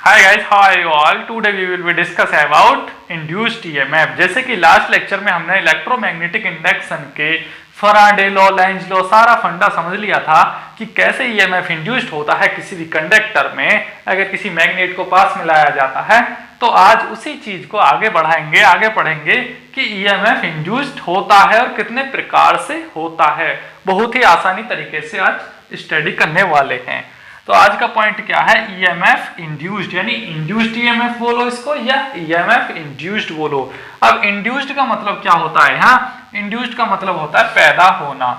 Hi guys, how are you all? Today we will be discuss about induced EMF। जैसे कि last lecture में हमने electromagnetic induction के Faraday law, Lenz law, सारा फंडा समझ लिया था कि कैसे EMF इंड्यूस्ड होता है किसी भी कंडक्टर में अगर किसी मैग्नेट को पास में लाया जाता है। तो आज उसी चीज को आगे बढ़ाएंगे, आगे पढ़ेंगे कि EMF इंड्यूस्ड होता है और कितने प्रकार से होता है। बहुत ही आसानी तरीके से आज स्टडी करने वाले हैं। तो आज का पॉइंट क्या है? EMF इंड्यूस्ड, यानी इंड्यूस्ड EMF बोलो इसको या EMF इंड्यूस्ड बोलो। अब इंड्यूस्ड का मतलब क्या होता है? यहाँ इंड्यूस्ड का मतलब होता है पैदा होना,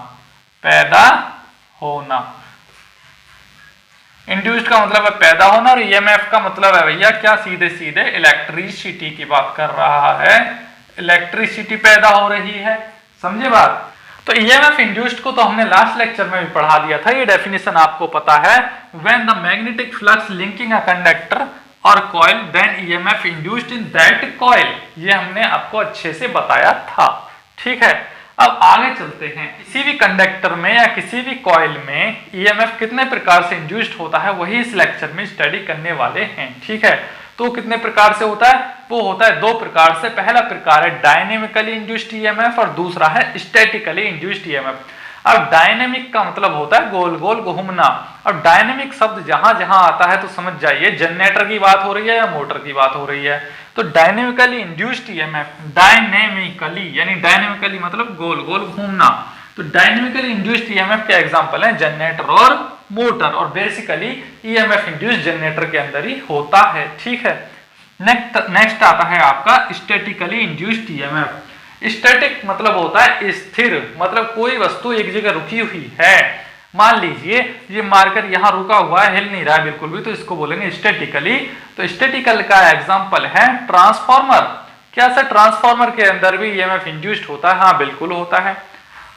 पैदा होना। इंड्यूस्ड का मतलब है पैदा होना और EMF का मतलब है भैया क्या, सीधे सीधे इलेक्ट्रिसिटी की बात कर रहा है, इलेक्ट्रिसिटी पैदा हो रही है। समझे बात? तो EMF इंड्यूस्ड को तो हमने लास्ट लेक्चर में भी पढ़ा दिया था, ये डेफिनेशन आपको पता है। When the magnetic flux linking a conductor और coil then EMF induced in that coil, ये हमने आपको अच्छे से बताया था। ठीक है, अब आगे चलते हैं। किसी भी कंडक्टर में या किसी भी कॉइल में EMF कितने प्रकार से इंड्यूस्ड होता है वही इस लेक्चर में स्टडी करने वाले हैं। ठीक है, तो कितने प्रकार से होता है? वो होता है दो प्रकार से। पहला प्रकार है डायनेमिकली इंड्यूस्ड EMF और दूसरा है स्टैटिकली इंड्यूस्ड EMF। अब डायनेमिक का मतलब होता है गोल गोल घूमना। अब डायनेमिक शब्द जहां जहां आता है तो समझ जाइए जनरेटर की बात हो रही है या मोटर की बात हो रही है। तो डायनेमिकली इंड्यूस्ड EMF, डायनेमिकली यानी डायनेमिकली मतलब गोल गोल घूमना। तो डायनेमिकली इंड्यूस्ड EMF के एग्जांपल हैं जनरेटर और मोटर, और बेसिकली EMF इंड्यूस्ड जनरेटर के अंदर ही होता है। ठीक है, नेक्स्ट आता है आपका स्टैटिकली इंड्यूस्ड EMF। स्टैटिक मतलब होता है स्थिर, मतलब कोई वस्तु एक जगह रुकी हुई है। मान लीजिए ये मार्कर यहाँ रुका हुआ है, हिल नहीं रहा है बिल्कुल भी, तो इसको बोलेंगे स्टैटिकली। तो स्टैटिकल का एग्जांपल है ट्रांसफार्मर। क्या सर ट्रांसफार्मर के अंदर भी EMF इंड्यूस्ड होता है? हाँ बिल्कुल होता है,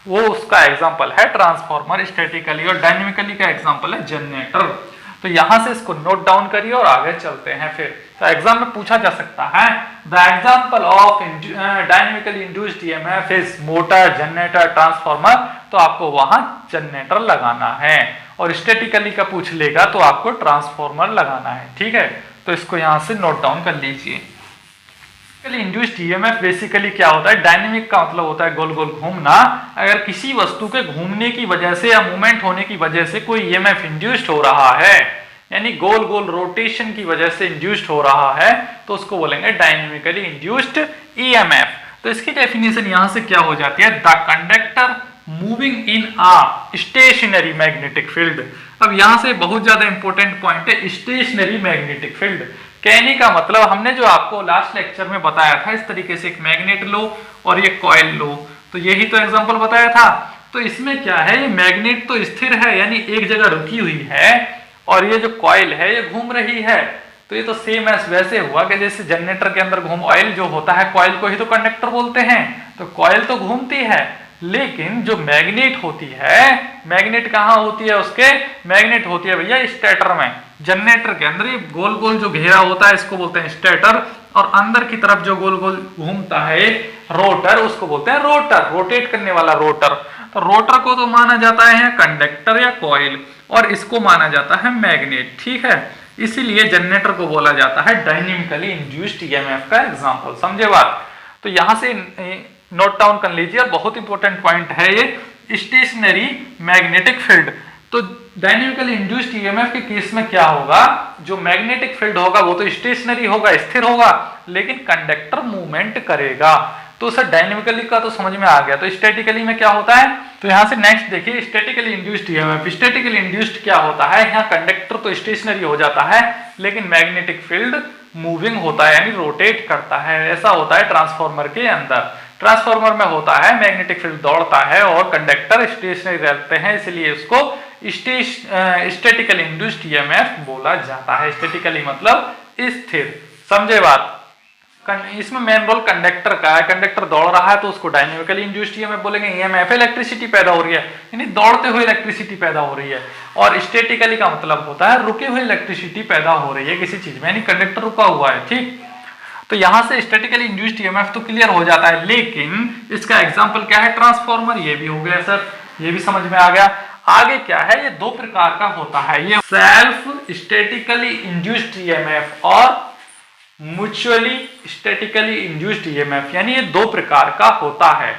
वो उसका एग्जांपल है ट्रांसफार्मर स्टैटिकली। और डायनेमिकली का एग्जांपल है जनरेटर। तो यहां से इसको नोट डाउन करिए और आगे चलते हैं। फिर तो एग्जाम में पूछा जा सकता है the example of dynamically induced EMF is motor, generator, transformer. तो आपको वहां जनरेटर लगाना है, और स्टैटिकली का पूछ लेगा तो आपको ट्रांसफार्मर लगाना है। ठीक है, तो इसको यहां से नोट डाउन कर लीजिए। इंड्यूस्ड EMF बेसिकली क्या होता है? डायनेमिक का मतलब होता है गोल गोल घूमना। अगर किसी वस्तु के घूमने की वजह से या मूवमेंट होने की वजह से कोई EMF इंड्यूस्ड हो रहा है, यानी गोल गोल रोटेशन की वजह से इंड्यूस्ड हो रहा है, तो उसको बोलेंगे डायनेमिकली इंड्यूस्ड EMF। तो इसकी डेफिनेशन यहां से क्या हो जाती है? The conductor moving in a stationary magnetic field. अब यहां से बहुत ज्यादा इंपॉर्टेंट पॉइंट है स्टेशनरी मैग्नेटिक फील्ड। कहने का मतलब हमने जो आपको लास्ट लेक्चर में बताया था, इस तरीके से एक मैग्नेट लो और ये कॉइल लो, तो यही तो एग्जांपल बताया था। तो इसमें क्या है, ये मैग्नेट तो स्थिर है यानी एक जगह रुकी हुई है, और ये जो कॉइल है ये घूम रही है। तो ये तो सेम एस वैसे हुआ कि जैसे जनरेटर के अंदर कॉइल जो होता है, कॉइल को ही तो कंडक्टर बोलते हैं। तो कॉइल तो घूमती है, लेकिन जो मैग्नेट होती है, मैग्नेट कहाँ होती है? उसके मैग्नेट होती है भैया स्टेटर में। जनरेटर के अंदर ये गोल गोल जो घेरा होता है इसको बोलते हैं स्टेटर, और अंदर की तरफ जो गोल गोल घूमता है रोटर, उसको बोलते हैं रोटर, रोटेट करने वाला रोटर। तो रोटर को तो माना जाता है कंडक्टर या कॉइल, और इसको माना जाता है मैग्नेट। ठीक है, इसीलिए जनरेटर को बोला जाता है डायनेमिकली इंड्यूस्ड EMF का एग्जांपल। समझे बात? तो यहां से नोट डाउन कर लीजिए, और बहुत इंपॉर्टेंट पॉइंट है ये स्टेशनरी मैग्नेटिक फील्ड। तो डायनेमिकली इंड्यूस्ड EMF के केस में क्या होगा? जो मैग्नेटिक फील्ड होगा वो तो स्टेशनरी होगा, स्थिर होगा, लेकिन कंडक्टर मूवमेंट करेगा। तो सर डायनेमिकली का तो समझ में आ गया, तो स्टैटिकली में क्या होता है? तो यहां से नेक्स्ट देखिए statically induced EMF। Statically induced क्या होता है? यहाँ कंडक्टर तो स्टेशनरी हो जाता है, लेकिन मैग्नेटिक फील्ड मूविंग होता है यानी रोटेट करता है। ऐसा होता है ट्रांसफार्मर के अंदर। ट्रांसफार्मर में होता है मैग्नेटिक फील्ड दौड़ता है और कंडक्टर स्टेशनरी रहते हैं, इसलिए उसको स्टैटिकली इंड्यूस्ड EMF बोला जाता है। स्टैटिकली मतलब स्थिर। समझे बात? इसमें मेन रोल कंडक्टर का है। कंडक्टर दौड़ रहा है तो उसको डायनेमिकली इंड्यूस्ड EMF बोलेंगे। EMF इलेक्ट्रिसिटी पैदा हो रही है, यानी दौड़ते हुए इलेक्ट्रिसिटी पैदा हो रही है। और स्टैटिकली का मतलब होता है रुके हुए इलेक्ट्रिसिटी पैदा हो रही है किसी चीज में, यानी कंडक्टर रुका हुआ है। ठीक, तो यहां से स्टैटिकली इंड्यूस्ड EMF तो क्लियर हो जाता है, लेकिन इसका एग्जांपल क्या है? ट्रांसफार्मर। ये भी हो गया सर, ये भी समझ में आ गया। आगे क्या है, ये दो प्रकार का होता है, ये सेल्फ स्टैटिकली इंड्यूस्ड ईएमएफ और म्यूचुअली स्टैटिकली इंड्यूस्ड ईएमएफ, यानी ये दो प्रकार का होता है।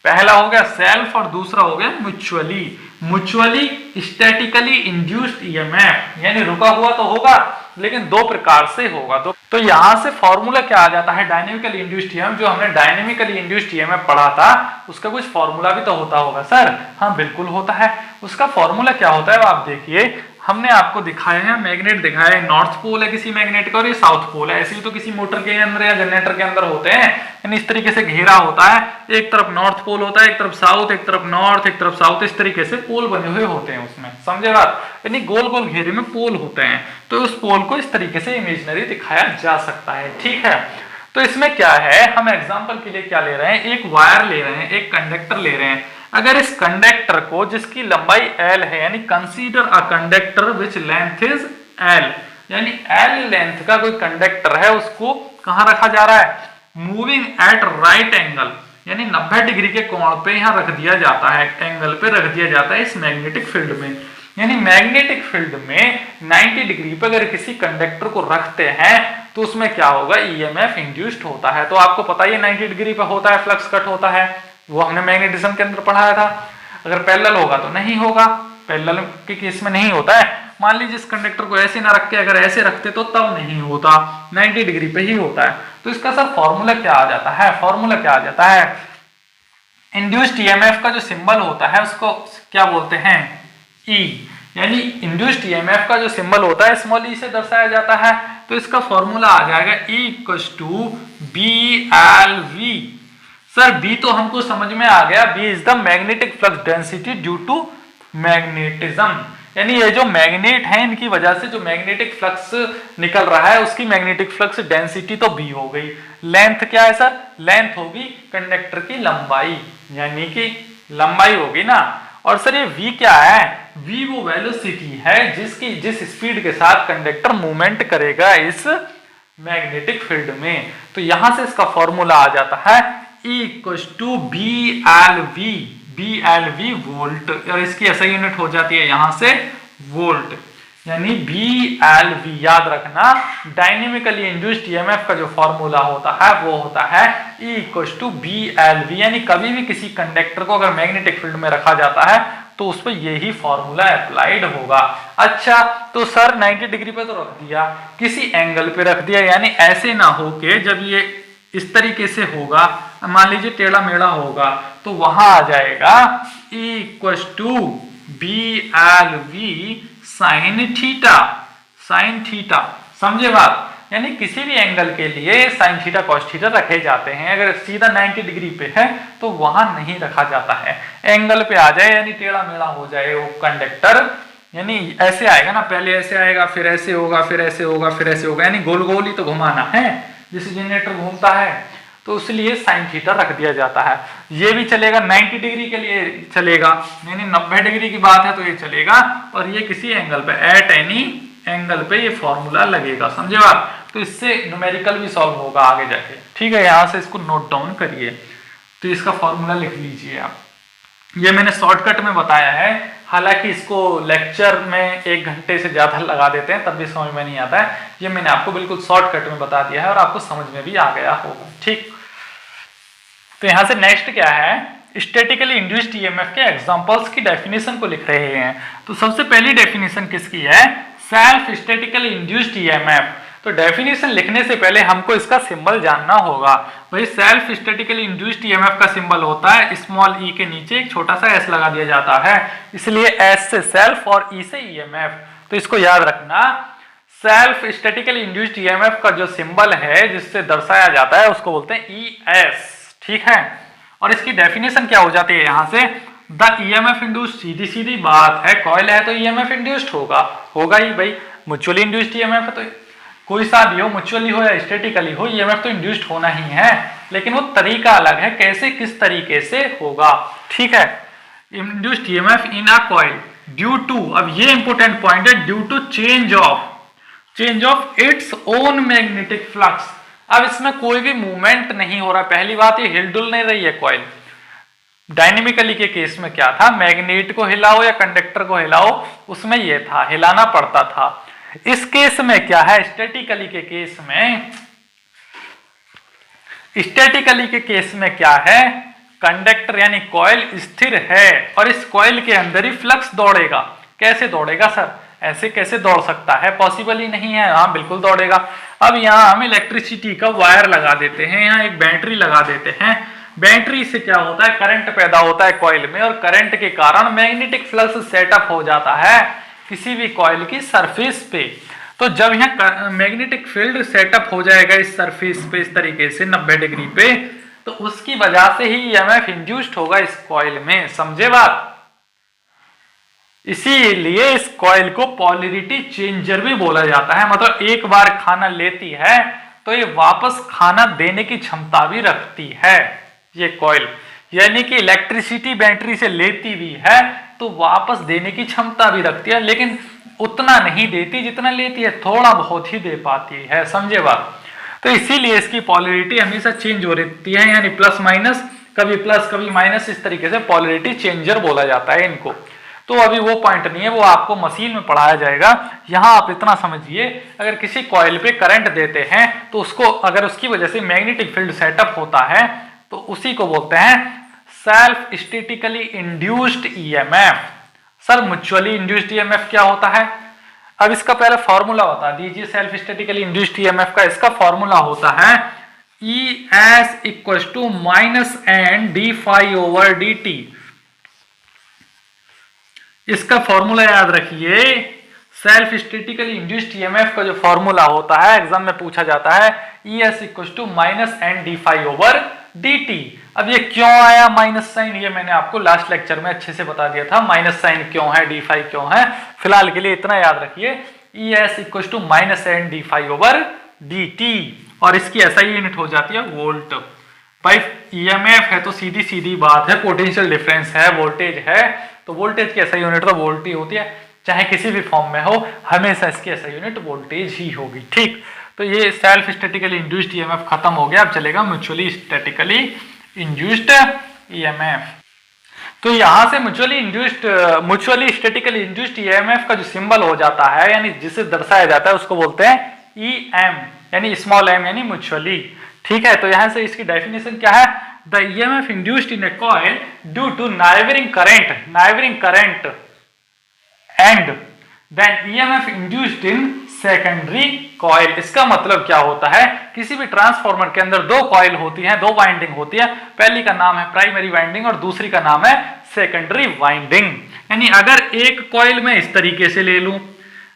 पहला हो गया सेल्फ और दूसरा हो गया mutually. Mutually statically induced EMF यानी रुका हुआ तो होगा लेकिन दो प्रकार से होगा। तो यहां से फॉर्मूला क्या आ जाता है, डायनेमिकली इंड्यूस्ड ईएमएफ, जो हमने डायनेमिकली इंड्यूस्ड ईएमएफ पढ़ा था उसका कुछ फॉर्मूला भी तो होता होगा सर। हाँ बिल्कुल होता है। उसका फॉर्मूला क्या होता है वो आप देखिए, हमने आपको दिखाया है, मैग्नेट दिखाया है, नॉर्थ पोल है किसी मैग्नेट का और ये साउथ पोल है। ऐसे ही तो किसी मोटर के अंदर या जनरेटर के अंदर होते हैं, यानी इस तरीके से घेरा होता है, एक तरफ नॉर्थ पोल होता है, एक तरफ साउथ, एक तरफ नॉर्थ, एक तरफ साउथ, इस तरीके से पोल बने हुए होते हैं उसमें, समझे बात, यानी गोल गोल घेरे में पोल होते हैं। तो उस पोल को इस तरीके से इमेजिनरी दिखाया जा सकता है, ठीक है। तो इसमें क्या है, हम एग्जाम्पल के लिए क्या ले रहे हैं, एक वायर ले रहे हैं, एक कंडक्टर ले रहे हैं। अगर इस कंडक्टर को जिसकी लंबाई L है, यानी consider a conductor which length is L, यानी L लेंथ का कोई कंडक्टर है, उसको कहां रखा जा रहा है, मूविंग एट राइट एंगल, यानी 90 डिग्री के कोण पे यहां रख दिया जाता है, एंगल पे रख दिया जाता है इस मैग्नेटिक फील्ड में। यानी मैग्नेटिक फील्ड में 90 डिग्री पे अगर किसी कंडक्टर को रखते हैं तो उसमें क्या होगा, ईएमएफ इंड्यूस्ड होता है। तो आपको पता ही 90 डिग्री पे होता है, फ्लक्स कट होता है, वो हमने मैग्नेटिज्म के अंदर पढ़ाया था। अगर पैरेलल होगा तो नहीं होगा, पैरेलल के केस में नहीं होता है। मान लीजिए इस कंडक्टर को ऐसे ना रख के अगर ऐसे रखते तो तब नहीं होता, 90 डिग्री पे ही होता है। तो इसका सर फॉर्मूला क्या आ जाता है, फॉर्मूला क्या आ जाता है, इंड्यूस्ड ईएमएफ का जो सिंबल होता है उसको क्या बोलते हैं, E, यानी इंड्यूस्ड ईएमएफ का जो सिंबल होता है स्मॉल e से दर्शाया जाता है। तो इसका फॉर्मूला आ जाएगा E BLV। सर B तो हमको समझ में आ गया, B is the magnetic flux density due to magnetism, यानी ये जो मैग्नेट है इनकी वजह से जो मैग्नेटिक फ्लक्स निकल रहा है उसकी मैग्नेटिक फ्लक्स डेंसिटी तो B हो गई। लेंथ क्या है सर, लेंथ होगी कंडक्टर की लंबाई, यानी कि लंबाई होगी ना। और सर ये V क्या है, V वो वेलोसिटी है जिस स्पीड के साथ कंडक्टर मूवमेंट करेगा इस मैग्नेटिक फील्ड में। तो यहां से इसका फॉर्मूला आ जाता है E BLV वोल्ट, और इसकी ऐसा यूनिट हो जाती है यहां से वोल्ट, यानी BLV याद रखना। डायनेमिकली इंड्यूस्ड ईएमएफ का जो फॉर्मूला होता है वो होता है E BLV, यानी कभी भी किसी कंडक्टर को अगर मैग्नेटिक फील्ड में रखा जाता है तो उस पर यही फॉर्मूला अप्लाइड होगा। अच्छा तो सर 90 डिग्री पे तो रख दिया, किसी एंगल पे रख दिया, यानी ऐसे ना हो के जब ये इस तरीके से होगा, मान लीजिए टेढ़ा मेढ़ा होगा, तो वहां आ जाएगा E BLV साइन थीटा, समझे बात। यानी किसी भी एंगल के लिए साइन थीटा कॉस थीटा रखे जाते हैं। अगर सीधा 90 डिग्री पे है तो वहां नहीं रखा जाता है, एंगल पे आ जाए यानी टेढ़ा मेढ़ा हो जाए वो कंडक्टर, यानी ऐसे आएगा ना, पहले ऐसे आएगा फिर ऐसे होगा फिर ऐसे होगा फिर ऐसे होगा, यानी गोल गोल ही तो घुमाना है जैसे जनरेटर घूमता है, तो इसलिए साइन थीटा रख दिया जाता है। ये भी चलेगा 90 डिग्री के लिए चलेगा, यानी 90 डिग्री की बात है तो ये चलेगा, और ये किसी एंगल पे एट एनी एंगल पे ये फॉर्मूला लगेगा, समझे बात। तो इससे न्यूमेरिकल भी सॉल्व होगा आगे जाके, ठीक है। यहां से इसको नोट डाउन करिए, तो इसका फॉर्मूला लिख लीजिए आप। ये मैंने शॉर्टकट में बताया है, हालांकि इसको लेक्चर में 1 घंटे से ज्यादा लगा देते हैं तब भी समझ में नहीं आता है। ये मैंने आपको बिल्कुल शॉर्टकट में बता दिया है और आपको समझ में भी आ गया होगा, ठीक। तो यहां से नेक्स्ट क्या है, स्टैटिकली इंड्यूस्ड ईएमएफ के एग्जांपल्स की डेफिनेशन को लिख रहे हैं। तो सबसे पहली डेफिनेशन किसकी है, सेल्फ स्टैटिकली इंड्यूस्ड ईएमएफ। तो डेफिनेशन लिखने से पहले हमको इसका सिंबल जानना होगा। भाई सेल्फ स्टैटिकली इंड्यूस्ड ईएमएफ का सिंबल होता है स्मॉल ई के नीचे एक छोटा सा एस लगा दिया जाता है, इसलिए एस से सेल्फ और ई से ईएमएफ। तो इसको याद रखना, सेल्फ स्टैटिकली इंड्यूस्ड ईएमएफ का जो सिंबल है जिससे दर्शाया जाता है उसको बोलते हैं ई एस, ठीक है। और इसकी डेफिनेशन क्या हो जाती है यहाँ से, द ईएमएफ इंड्यूस्ड, सीधी सीधी बात है, कॉइल है तो ईएमएफ इंड्यूस्ड होगा ही भाई। म्यूचुअली इंड्यूस्ड ईएमएफ है तो कोई सा भी हो, म्यूचुअली हो या स्टैटिकली हो, ईएमएफ तो इंड्यूस्ड होना ही है, लेकिन वो तरीका अलग है, कैसे किस तरीके से होगा, ठीक है। Induced EMF in a coil due to, अब ये इंपॉर्टेंट पॉइंट है, due to change of its own magnetic flux. अब इसमें कोई भी मूवमेंट नहीं हो रहा, पहली बात ये हिलडुल नहीं रही है कॉइल, डायनेमिकली के केस में क्या था, मैग्नेट को हिलाओ या कंडक्टर को हिलाओ, उसमें ये था हिलाना पड़ता था। इस केस में क्या है, स्टैटिकली के केस में, स्टैटिकली के केस में क्या है, कंडक्टर यानी कॉइल स्थिर है और इस कॉइल के अंदर ही फ्लक्स दौड़ेगा। कैसे दौड़ेगा सर, ऐसे कैसे दौड़ सकता है, पॉसिबल ही नहीं है। हाँ बिल्कुल दौड़ेगा। अब यहाँ हम इलेक्ट्रिसिटी का वायर लगा देते हैं, यहाँ एक बैटरी लगा देते हैं। बैटरी से क्या होता है, करंट पैदा होता है कॉइल में और करंट के कारण मैग्नेटिक फ्लक्स सेटअप हो जाता है किसी भी कॉइल की सरफेस पे। तो जब यहाँ मैग्नेटिक फील्ड सेटअप हो जाएगा इस सरफेस पे इस तरीके से 90 डिग्री पे, तो उसकी वजह से ही ईएमएफ इंड्यूस्ड होगा इस कॉइल में। समझे बात? इसीलिए इस कॉइल को पोलैरिटी चेंजर भी बोला जाता है। मतलब एक बार खाना लेती है तो ये वापस खाना देने की क्षमता भी रखती है ये कॉइल, यानी कि इलेक्ट्रिसिटी बैटरी से लेती भी है तो वापस देने की क्षमता भी रखती है, लेकिन उतना नहीं देती जितना लेती है, थोड़ा बहुत ही दे पाती है। समझे बात? तो इसीलिए इसकी पोलैरिटी हमेशा चेंज हो रहती है, यानी प्लस माइनस, कभी प्लस कभी माइनस, इस तरीके से पोलैरिटी चेंजर बोला जाता है इनको। तो अभी वो पॉइंट नहीं है, वो आपको मशीन में पढ़ाया जाएगा। यहाँ आप इतना समझिए, अगर किसी कॉइल पे करंट देते हैं तो उसको अगर उसकी वजह से मैग्नेटिक फील्ड सेटअप होता है तो उसी को बोलते हैं self statically induced EMF. Sir mutually induced EMF क्या होता है? अब इसका पहले फॉर्मूला बता दीजिए सेल्फ स्टैटिकली इंड्यूस्ड ईएमएफ का। इसका फॉर्मूला होता है ES equal to minus n d phi over d t. इसका फॉर्मूला याद रखिए, सेल्फ स्टैटिकली इंड्यूस्ड ईएमएफ का जो फॉर्मूला होता है एग्जाम में पूछा जाता है ES equal to minus n d phi over d t. अब ये क्यों आया माइनस साइन, ये मैंने आपको लास्ट लेक्चर में अच्छे से बता दिया था, माइनस साइन क्यों है, डी फाई क्यों है। फिलहाल के लिए इतना याद रखिए, ES equal to minus n d phi over d t, और इसकी SI यूनिट हो जाती है वोल्ट। भाई ईएमएफ है तो सीधी सीधी बात है, पोटेंशियल डिफरेंस है, वोल्टेज है, तो वोल्टेज की SI यूनिट तो वोल्ट ही होती है, चाहे किसी भी फॉर्म में हो, हमेशा इसकी SI यूनिट वोल्टेज ही होगी। ठीक, तो ये सेल्फ स्टैटिकली इंड्यूस्ड ईएमएफ खत्म हो गया। अब चलेगा म्यूचुअली स्टैटिकली इंड्यूस्ड ईएमएफ। तो यहां से म्यूचुअली स्टैटिकली इंड्यूस्ड ईएमएफ का जो सिंबल हो जाता है, यानी जिसे दर्शाया जाता है, उसको बोलते हैं EM, यानी स्मॉल m, यानी म्यूचुअली। ठीक है, तो यहां से इसकी डेफिनेशन क्या है, the EMF induced in a coil due to neighbouring current and then EMF induced in secondary coil. इसका मतलब क्या होता है, किसी भी ट्रांसफार्मर के अंदर दो कॉइल होती हैं, दो वाइंडिंग होती है, पहली का नाम है प्राइमरी वाइंडिंग और दूसरी का नाम है सेकेंडरी वाइंडिंग। यानी अगर एक कॉइल में इस तरीके से ले लूं,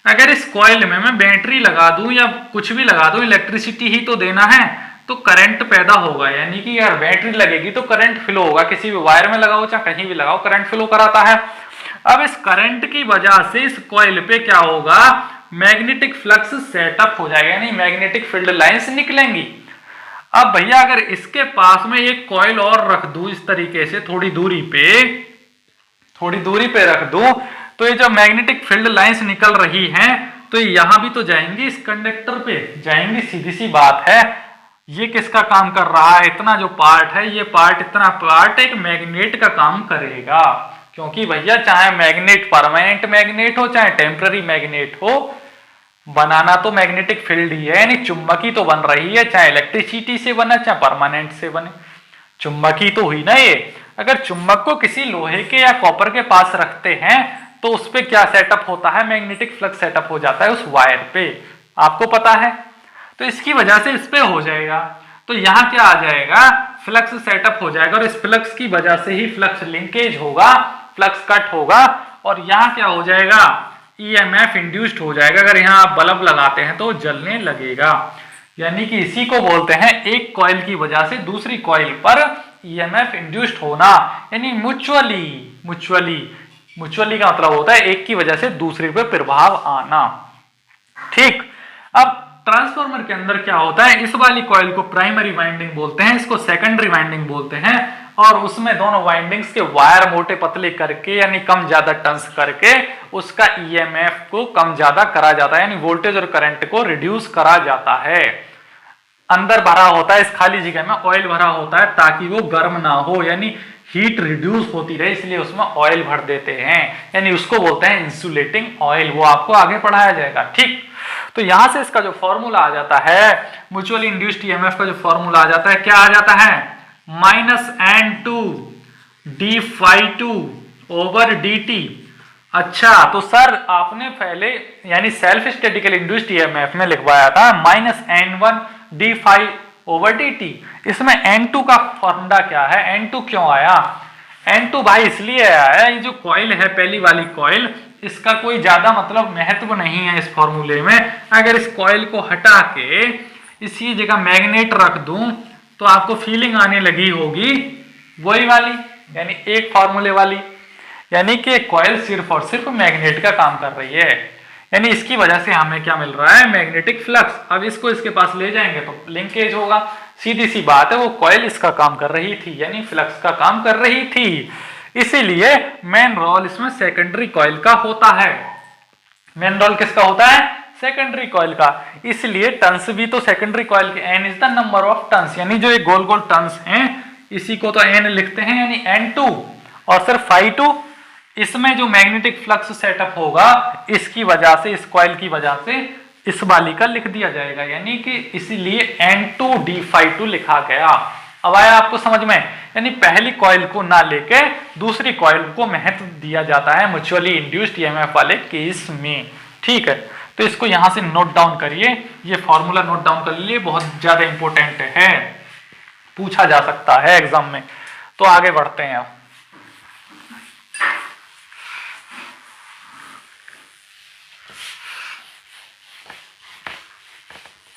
अगर इस कॉइल में मैं बैटरी लगा दूं या कुछ भी लगा दूं, इलेक्ट्रिसिटी ही तो देना है, तो करंट पैदा होगा, यानी कि यार बैटरी लगेगी तो करंट फ्लो होगा, किसी भी वायर में लगाओ चाहे कहीं भी लगाओ करंट फ्लो कराता है। अब इस करंट की वजह से इस कॉइल पे क्या होगा, मैग्नेटिक फ्लक्स सेटअप हो जाएगा, यानी मैग्नेटिक फील्ड लाइंस निकलेंगी। अब भैया अगर इसके पास में एक कॉइल और रख दूं इस तरीके से थोड़ी दूरी पे रख दूं, तो ये जो मैग्नेटिक फील्ड लाइंस निकल रही हैं तो यहां भी तो जाएंगी, इस कंडक्टर पे जाएंगी, सीधी सी बात है। ये किसका काम कर रहा है, इतना जो पार्ट है, ये पार्ट, इतना पार्ट एक मैग्नेट का काम करेगा, क्योंकि भैया चाहे मैग्नेट परमानेंट मैग्नेट हो चाहे टेम्पररी मैग्नेट हो, बनाना तो मैग्नेटिक फील्ड ही है, यानी चुंबकी तो बन रही है, चाहे इलेक्ट्रिसिटी से बने चाहे परमानेंट से बने, चुंबकी तो हुई ना ये। अगर चुंबक को किसी लोहे के या कॉपर के पास रखते हैं तो उस पे क्या सेटअप होता है, मैग्नेटिक फ्लक्स सेटअप हो जाता है उस वायर पे, आपको पता है। तो इसकी वजह से इस पे हो जाएगा, तो यहाँ क्या आ जाएगा, फ्लक्स सेटअप हो जाएगा और इस फ्लक्स की वजह से ही फ्लक्स लिंकेज होगा, फ्लक्स कट होगा और यहाँ क्या हो जाएगा, EMF इंड्यूस्ड हो जाएगा। अगर यहाँ आप बल्ब लगाते हैं तो जलने लगेगा, यानी कि इसी को बोलते हैं एक कॉइल की वजह से दूसरी कॉइल पर EMF इंड्यूस्ड होना, यानी म्यूचुअली का मतलब होता है एक की वजह से दूसरे पे प्रभाव आना। ठीक, अब ट्रांसफार्मर के अंदर क्या होता है, इस वाली कॉइल को प्राइमरी वाइंडिंग बोलते हैं, इसको सेकेंडरी वाइंडिंग बोलते हैं, और उसमें दोनों वाइंडिंग्स के वायर मोटे पतले करके यानी कम ज्यादा टर्न्स करके उसका EMF को कम ज्यादा करा जाता है, यानी वोल्टेज और करंट को रिड्यूस करा जाता है। अंदर भरा होता है, इस खाली जगह में ऑयल भरा होता है ताकि वो गर्म ना हो, यानी हीट रिड्यूस होती रहे इसलिए उसमें ऑयल भर देते हैं, यानी उसको बोलते हैं इंसुलेटिंग ऑयल। वो आपको आगे पढ़ाया जाएगा। ठीक, तो यहां से इसका जो फॉर्मूला आ जाता है म्यूचुअली इंड्यूस्ड ईएमएफ का जो फॉर्मूला आ जाता है, क्या आ जाता है, -N2 d∅2 ओवर dt। अच्छा, तो सर आपने पहले यानी सेल्फ स्टैटिकली इंड्यूस्ड ईएमएफ में लिखवाया था -N1 d∅ ओवर dt। इसमें N2 का फॉर्मूला क्या है, N2 क्यों आया? N2 भाई इसलिए आया है, ये जो कॉइल है पहली वाली कॉइल, इसका कोई ज्यादा मतलब महत्व नहीं है इस फॉर्मूले में। अगर इस कॉइल को हटा के इसी जगह मैग्नेट रख दूं तो आपको फीलिंग आने लगी होगी वही वाली, यानी एक फॉर्मूले वाली, यानी कि कॉइल सिर्फ और सिर्फ मैग्नेट का काम कर रही है। यानी इसकी वजह से हमें क्या मिल रहा है, मैग्नेटिक फ्लक्स। अब इसको इसके पास ले जाएंगे तो लिंकेज होगा, सीधी सी बात है। वो कॉइल इसका काम कर रही थी, यानी फ्लक्स का काम कर रही थी, इसीलिए मेन रोल इसमें सेकेंडरी कॉइल का होता है। मेन रोल किसका होता है, सेकेंडरी कॉइल का। इसलिए टर्न्स भी तो सेकेंडरी कॉइल के, n is the number of turns, यानी जो ये गोल गोल टर्न्स हैं इसी को तो n लिखते हैं, यानी N2 और सिर्फ ∅2। इसमें जो मैग्नेटिक फ्लक्स सेटअप होगा इसकी वजह से, इस कॉइल की वजह से इस वाली का लिख दिया जाएगा, यानी कि इसीलिए N2 d∅2 लिखा गया। अब आया आपको समझ में, यानी पहली कॉइल को ना लेके दूसरी कॉइल को महत्व दिया जाता है म्यूचुअली इंड्यूस्ड ईएमएफ वाले केस में। ठीक है, तो इसको यहां से नोट डाउन करिए, ये फॉर्मूला नोट डाउन कर लिए, बहुत ज्यादा इंपॉर्टेंट है, पूछा जा सकता है एग्जाम में। तो आगे बढ़ते हैं अब।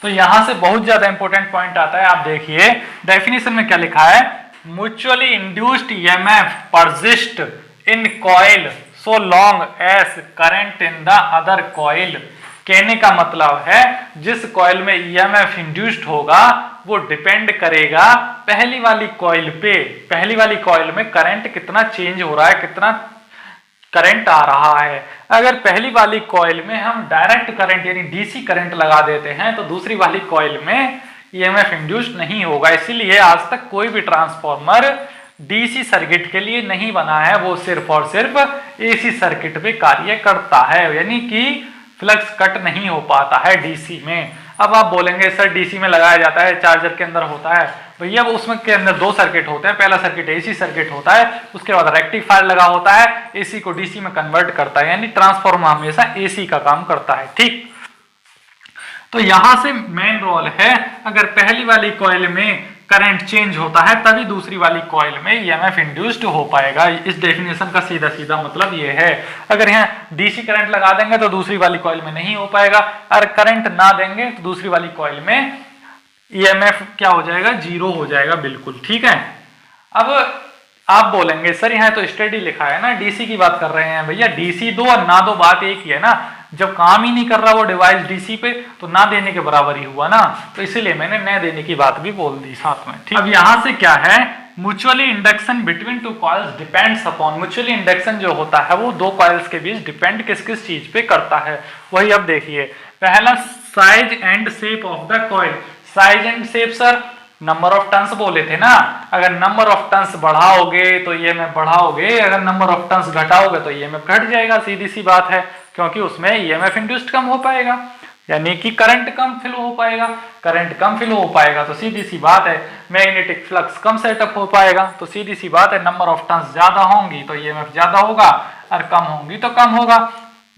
तो यहां से बहुत ज्यादा इंपॉर्टेंट पॉइंट आता है, आप देखिए डेफिनेशन में क्या लिखा है, mutually induced EMF persist in coil so long as current in the other coil. कहने का मतलब है जिस कॉइल में ईएमएफ इंड्यूस्ड होगा वो डिपेंड करेगा पहली वाली कॉइल पे, पहली वाली कॉइल में करंट कितना चेंज हो रहा है, कितना करंट आ रहा है। अगर पहली वाली कॉइल में हम डायरेक्ट करंट यानी डीसी करंट लगा देते हैं तो दूसरी वाली कॉइल में ईएमएफ इंड्यूस्ड नहीं होगा। इसीलिए आज तक कोई भी ट्रांसफॉर्मर डीसी सर्किट के लिए नहीं बना है, वो सिर्फ और सिर्फ एसी सर्किट पे कार्य करता है, यानी कि फ्लक्स कट नहीं हो पाता है डीसी में। अब आप बोलेंगे सर डीसी में लगाया जाता है, चार्जर के अंदर होता है, भैया वो उसमें के अंदर दो सर्किट होते हैं, पहला सर्किट एसी सर्किट होता है, उसके बाद रेक्टिफायर लगा होता है, एसी को डीसी में कन्वर्ट करता है, यानी ट्रांसफॉर्मर हमेशा एसी का काम करता है। ठीक, तो यहां से मेन रोल है, अगर पहली वाली कॉइल में करंट चेंज होता है तभी दूसरी वाली कॉइल में ईएमएफ इंड्यूस्ड हो पाएगा। इस डेफिनेशन का सीधा सीधा मतलब ये है। अगर यहाँ डीसी करंट लगा देंगे तो दूसरी वाली कॉइल में नहीं हो पाएगा, अगर करंट ना देंगे तो दूसरी वाली कॉइल में ईएमएफ क्या हो जाएगा, जीरो हो जाएगा, बिल्कुल। ठीक है, अब आप बोलेंगे सर यहाँ तो स्टडी लिखा है ना, डीसी की बात कर रहे हैं। भैया डीसी दो और ना दो बात एक ही है ना, जब काम ही नहीं कर रहा वो डिवाइस डीसी पे तो ना देने के बराबर ही हुआ ना, तो इसीलिए मैंने न देने की बात भी बोल दी साथ में। ठीक, अब यहां से क्या है, mutually induction between two coils depends upon, mutually induction जो होता है वो दो कॉइल्स के बीच डिपेंड किस किस चीज पे करता है, वही अब देखिए। पहला size and shape of the coil. Size and shape sir number of turns बोले थे ना, अगर नंबर ऑफ टर्न्स बढ़ाओगे तो ईएमएफ बढ़ाओगे, अगर नंबर ऑफ टर्न्स घटाओगे तो ईएमएफ घट जाएगा, सीधी सी बात है, क्योंकि उसमें ईएमएफ इंड्यूस्ड कम हो पाएगा, यानी कि करंट कम फ्लो हो पाएगा। करंट कम फ्लो हो पाएगा तो सीधी सी बात है मैग्नेटिक फ्लक्स कम सेटअप हो पाएगा, तो सीधी सी बात है नंबर ऑफ टर्न्स ज्यादा होंगी तो ईएमएफ ज्यादा होगा और कम होंगी तो कम होगा।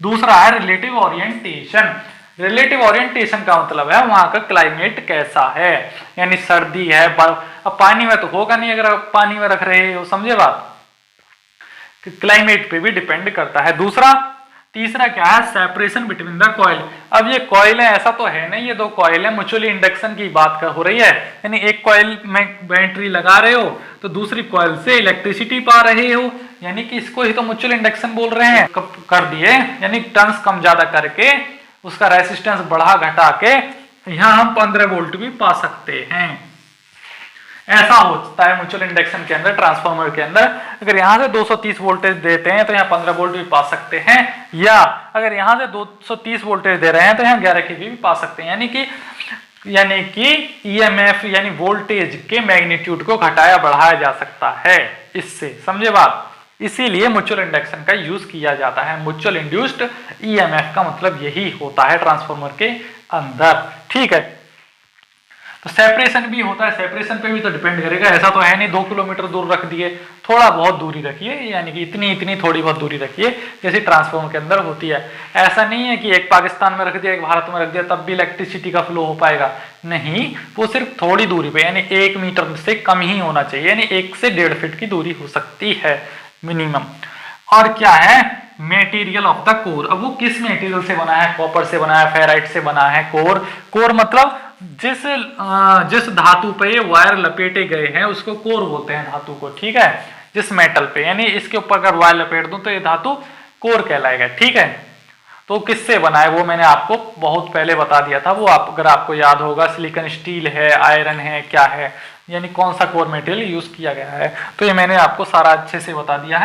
दूसरा है रिलेटिव ओरिएंटेशन। रिलेटिव ओरिएंटेशन का मतलब है वहां का क्लाइमेट कैसा है, यानी सर्दी है, अब पानी में तो होगा नहीं अगर आप पानी में रख रहे हो, समझे बात, क्लाइमेट पे भी डिपेंड करता है। दूसरा तीसरा क्या है, सेपरेशन बिटवीन द कॉइल। अब ये कॉइल है ऐसा तो है नहीं, ये दो कॉइल है, म्यूचुअली इंडक्शन की बात हो रही है, यानी एक कॉइल में बैटरी लगा रहे हो तो दूसरी कॉइल से इलेक्ट्रिसिटी पा रहे हो, यानी कि इसको ही तो म्यूचुअल इंडक्शन बोल रहे हैं। कर दिए, यानी टर्न्स कम ज्यादा करके उसका रेसिस्टेंस बढ़ा घटा के यहाँ हम 15 वोल्ट भी पा सकते हैं। ऐसा होता है म्यूचुअल इंडक्शन के अंदर, ट्रांसफार्मर के अंदर। अगर यहाँ से 230 वोल्टेज देते हैं तो यहाँ 15 वोल्ट भी पा सकते हैं, या अगर यहाँ से 230 वोल्टेज दे रहे हैं तो यहाँ 11 केवी भी पा सकते हैं। यानी कि ईएमएफ यानी वोल्टेज के मैग्नीट्यूड को घटाया बढ़ाया जा सकता है इससे, समझे बात। इसीलिए म्यूचुअल इंडक्शन का यूज किया जाता है। म्यूचुअल इंड्यूस्ड ईएमएफ का मतलब यही होता है ट्रांसफार्मर के अंदर, ठीक है। तो सेपरेशन भी होता है, सेपरेशन पे भी तो डिपेंड करेगा। ऐसा तो है नहीं 2 किलोमीटर दूर रख दिए, थोड़ा बहुत दूरी रखिए, यानी कि इतनी थोड़ी बहुत दूरी रखिए, जैसे ट्रांसफार्मर के अंदर होती है। ऐसा नहीं है कि एक पाकिस्तान में रख दिया एक भारत में रख दिया तब भी इलेक्ट्रिसिटी का फ्लो हो पाएगा, नहीं, वो सिर्फ थोड़ी दूरी पे, यानी 1 मीटर से कम ही होना चाहिए, यानी 1 से 1.5 फीट की दूरी हो सकती है मिनिमम। और क्या है, मेटीरियल ऑफ द कोर। अब वो किस मेटीरियल से बना है, कॉपर से बना है, फेराइट से बना है। कोर मतलब जिस धातु पे ये वायर लपेटे गए हैं उसको कोर बोलते हैं धातु को, ठीक है। जिस मेटल पे, यानी इसके ऊपर अगर वायर लपेट दूं तो ये धातु कोर कहलाएगा, ठीक है। तो किससे बना है वो मैंने आपको बहुत पहले बता दिया था, वो अगर आपको याद होगा, सिलिकॉन स्टील है, आयरन है, क्या है, यानी कौन सा कोर मटेरियल यूज किया गया है, तो ये मैंने आपको सारा अच्छे से बता दिया है।